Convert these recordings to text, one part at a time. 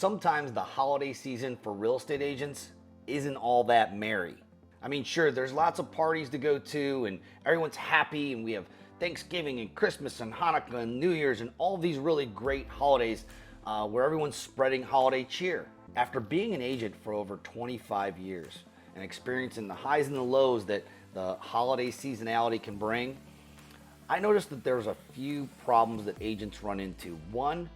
sometimes the holiday season for real estate agents isn't all that merry. I mean, sure, there's lots of parties to go to and everyone's happy, and we have Thanksgiving and Christmas and Hanukkah and New Year's and all these really great holidays where everyone's spreading holiday cheer. After being an agent for over 25 years and experiencing the highs and the lows that the holiday seasonality can bring, I noticed that there's a few problems that agents run into. One,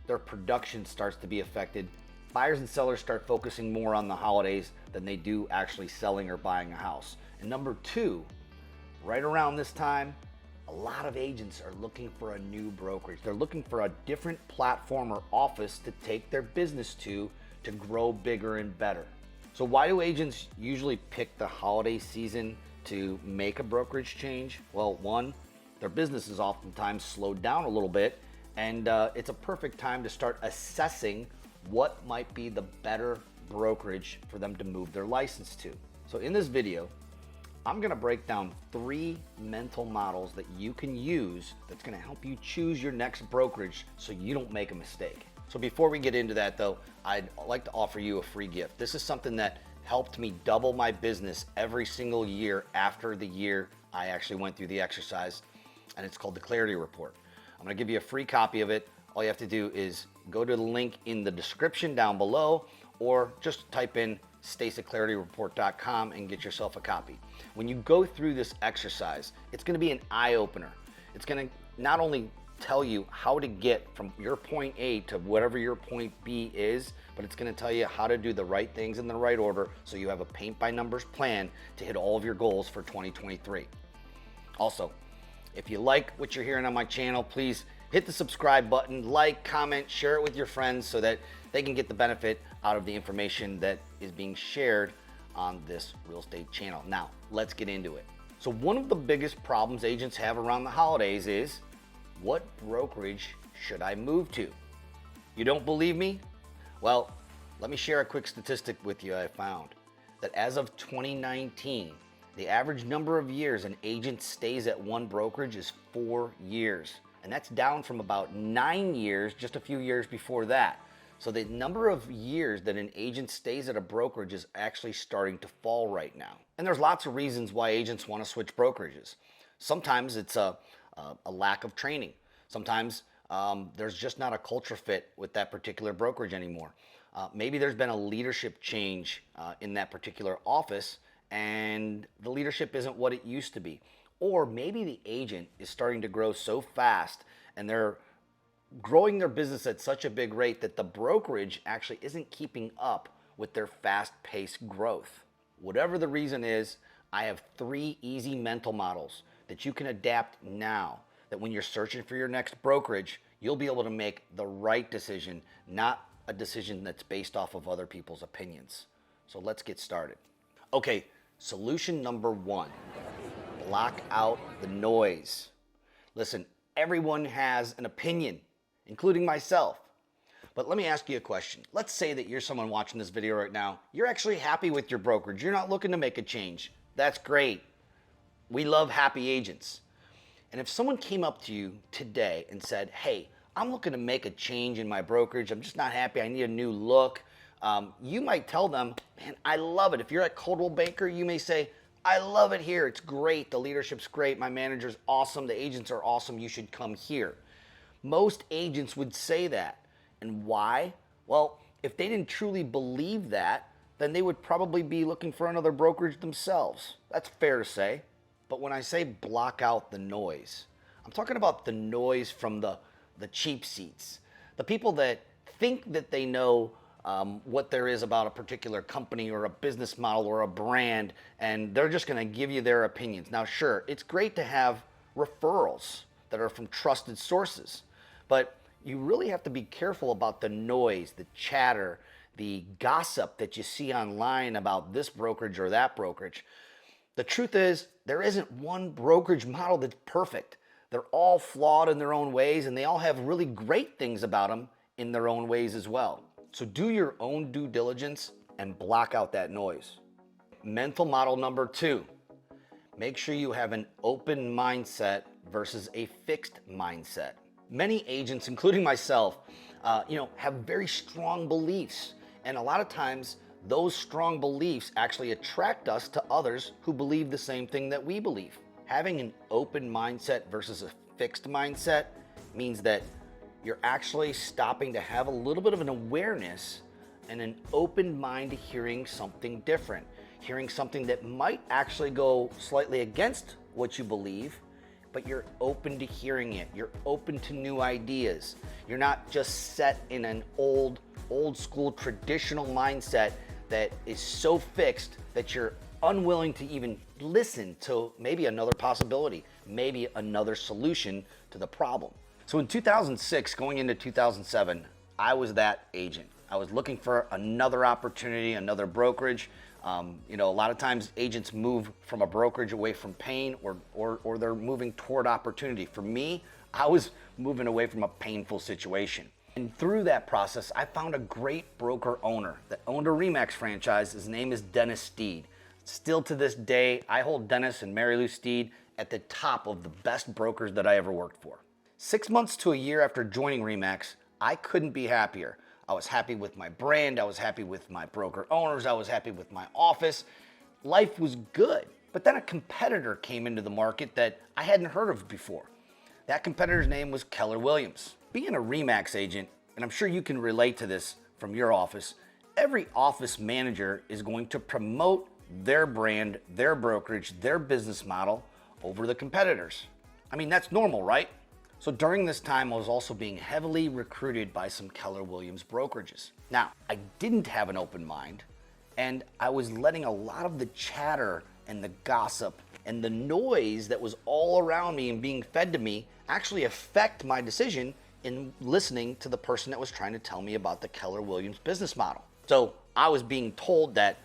their production starts to be affected. Buyers and sellers start focusing more on the holidays than they do actually selling or buying a house. And number two, right around this time, a lot of agents are looking for a new brokerage. They're looking for a different platform or office to take their business to grow bigger and better. So why do agents usually pick the holiday season to make a brokerage change? Well, one, their business is oftentimes slowed down a little bit, and it's a perfect time to start assessing what might be the better brokerage for them to move their license to. So in this video, I'm gonna break down 3 mental models that you can use that's gonna help you choose your next brokerage so you don't make a mistake. So before we get into that though, I'd like to offer you a free gift. This is something that helped me double my business every single year after the year I actually went through the exercise, and it's called the Clarity Report. I'm gonna give you a free copy of it. All you have to do is go to the link in the description down below, or just type in stasekclarityreport.com and get yourself a copy. When you go through this exercise, it's gonna be an eye-opener. It's gonna not only tell you how to get from your point A to whatever your point B is, but it's gonna tell you how to do the right things in the right order so you have a paint-by-numbers plan to hit all of your goals for 2023. Also, if you like what you're hearing on my channel, please hit the subscribe button, like, comment, share it with your friends so that they can get the benefit out of the information that is being shared on this real estate channel. Now, let's get into it. So one of the biggest problems agents have around the holidays is, what brokerage should I move to? You don't believe me? Well, let me share a quick statistic with you I found. That as of 2019, the average number of years an agent stays at one brokerage is 4 years. And that's down from about 9 years just a few years before that. So the number of years that an agent stays at a brokerage is actually starting to fall right now. And there's lots of reasons why agents want to switch brokerages. Sometimes it's a lack of training. Sometimes there's just not a culture fit with that particular brokerage anymore. Maybe there's been a leadership change in that particular office and the leadership isn't what it used to be. Or maybe the agent is starting to grow so fast and they're growing their business at such a big rate that the brokerage actually isn't keeping up with their fast-paced growth. Whatever the reason is, I have 3 easy mental models that you can adapt now, that when you're searching for your next brokerage, you'll be able to make the right decision, not a decision that's based off of other people's opinions. So let's get started. Okay, solution number 1. Block out the noise. Listen, everyone has an opinion, including myself. But let me ask you a question. Let's say that you're someone watching this video right now. You're actually happy with your brokerage. You're not looking to make a change. That's great. We love happy agents. And if someone came up to you today and said, hey, I'm looking to make a change in my brokerage. I'm just not happy. I need a new look. You might tell them, man, I love it. If you're at Coldwell Banker, you may say, I love it here. It's great. The leadership's great. My manager's awesome. The agents are awesome. You should come here. Most agents would say that. And why? Well, if they didn't truly believe that, then they would probably be looking for another brokerage themselves. That's fair to say. But when I say block out the noise, I'm talking about the noise from the cheap seats. The people that think that they know what there is about a particular company or a business model or a brand, and they're just going to give you their opinions. Now, sure, it's great to have referrals that are from trusted sources, but you really have to be careful about the noise, the chatter, the gossip that you see online about this brokerage or that brokerage. The truth is, there isn't one brokerage model that's perfect. They're all flawed in their own ways, and they all have really great things about them in their own ways as well. So do your own due diligence and block out that noise. Mental model number 2, make sure you have an open mindset versus a fixed mindset. Many agents, including myself, have very strong beliefs. And a lot of times, those strong beliefs actually attract us to others who believe the same thing that we believe. Having an open mindset versus a fixed mindset means that you're actually stopping to have a little bit of an awareness and an open mind to hearing something different, hearing something that might actually go slightly against what you believe, but you're open to hearing it. You're open to new ideas. You're not just set in an old school traditional mindset that is so fixed that you're unwilling to even listen to maybe another possibility, maybe another solution to the problem. So in 2006, going into 2007, I was that agent. I was looking for another opportunity, another brokerage. A lot of times agents move from a brokerage away from pain or they're moving toward opportunity. For me, I was moving away from a painful situation. And through that process, I found a great broker owner that owned a RE/MAX franchise. His name is Dennis Steed. Still to this day, I hold Dennis and Mary Lou Steed at the top of the best brokers that I ever worked for. 6 months to a year after joining RE/MAX, I couldn't be happier. I was happy with my brand. I was happy with my broker owners. I was happy with my office. Life was good. But then a competitor came into the market that I hadn't heard of before. That competitor's name was Keller Williams. Being a RE/MAX agent, and I'm sure you can relate to this from your office, every office manager is going to promote their brand, their brokerage, their business model over the competitors. I mean, that's normal, right? So during this time, I was also being heavily recruited by some Keller Williams brokerages. Now, I didn't have an open mind, and I was letting a lot of the chatter and the gossip and the noise that was all around me and being fed to me actually affect my decision in listening to the person that was trying to tell me about the Keller Williams business model. So I was being told that,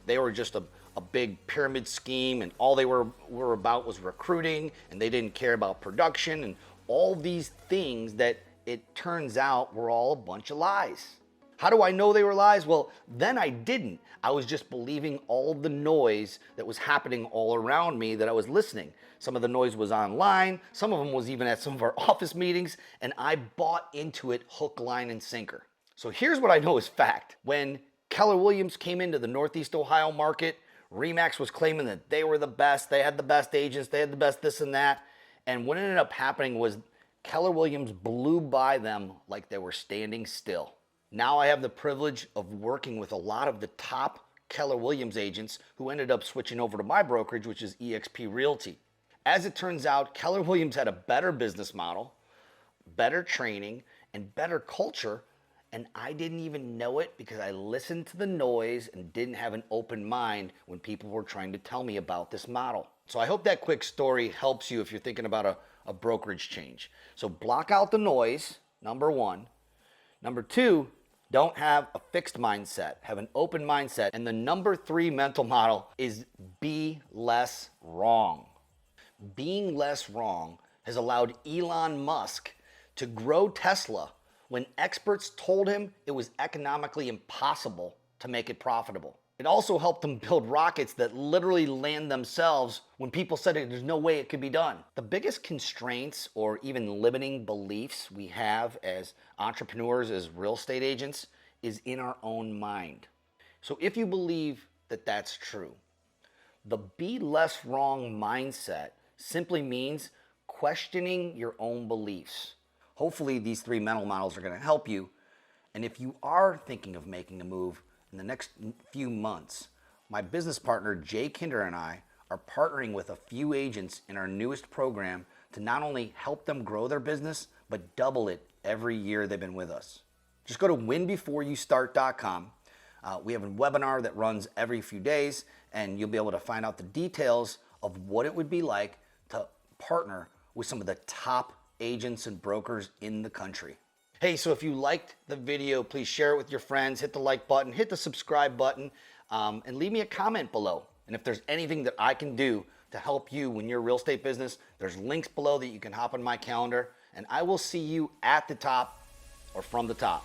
they were just a big pyramid scheme and all they were about was recruiting and they didn't care about production and all these things that it turns out were all a bunch of lies. How do I know they were lies? Well, then I didn't. I was just believing all the noise that was happening all around me that I was listening. Some of the noise was online, some of them was even at some of our office meetings, and I bought into it hook, line, and sinker. So here's what I know is fact. When Keller Williams came into the Northeast Ohio market, RE/MAX was claiming that they were the best, they had the best agents, they had the best this and that. And what ended up happening was Keller Williams blew by them like they were standing still. Now I have the privilege of working with a lot of the top Keller Williams agents who ended up switching over to my brokerage, which is eXp Realty. As it turns out, Keller Williams had a better business model, better training, and better culture, and I didn't even know it because I listened to the noise and didn't have an open mind when people were trying to tell me about this model. So I hope that quick story helps you if you're thinking about a brokerage change. So block out the noise, number one. Number two, don't have a fixed mindset, have an open mindset. And the number three mental model is be less wrong. Being less wrong has allowed Elon Musk to grow Tesla when experts told him it was economically impossible to make it profitable. It also helped them build rockets that literally land themselves when people said there's no way it could be done. The biggest constraints or even limiting beliefs we have as entrepreneurs, as real estate agents, is in our own mind. So if you believe that that's true, the be less wrong mindset simply means questioning your own beliefs. Hopefully these three mental models are going to help you. And if you are thinking of making a move in the next few months, my business partner Jay Kinder and I are partnering with a few agents in our newest program to not only help them grow their business, but double it every year they've been with us. Just go to winbeforeyoustart.com. We have a webinar that runs every few days, and you'll be able to find out the details of what it would be like to partner with some of the top agents and brokers in the country. Hey, so if you liked the video, please share it with your friends, hit the like button, hit the subscribe button, and leave me a comment below. And if there's anything that I can do to help you in your real estate business, there's links below that you can hop on my calendar, and I will see you at the top or from the top.